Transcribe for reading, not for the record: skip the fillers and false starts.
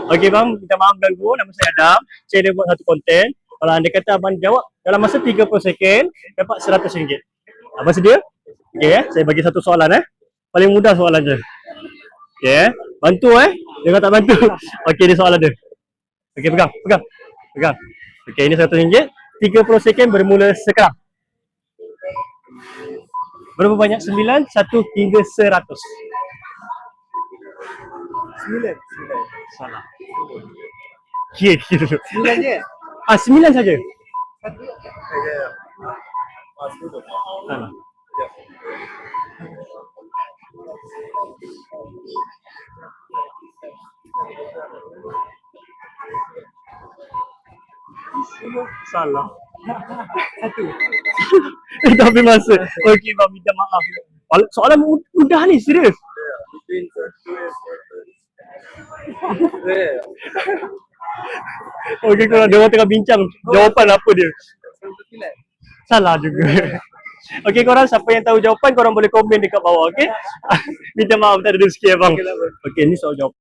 Okey bang, minta maaf ganggu. Nama saya Adam. Saya ada buat satu konten. Kalau anda kata abang jawab dalam masa 30 second, dapat RM100. Abang sedia? Okey saya bagi satu soalan Paling mudah soalannya. Okey bantu Jangan tak bantu. Okey ni soalan dia. Okey pegang. Okey ini RM100. 30 second bermula sekarang. Berapa banyak 9, 1 hingga 100? 9. Salah. Kira dulu. 9 je. 9 saja. Salah. Salah. Satu. Tapi masa. Okey bang minta maaf. Soalan mudah ni serius. Okey kalau dia orang tengah bincang jawapan apa dia. Salah juga. Okey korang siapa yang tahu jawapan korang boleh komen dekat bawah okey. Minta maaf tak ada rezeki abang. Okey ni soal jawapan.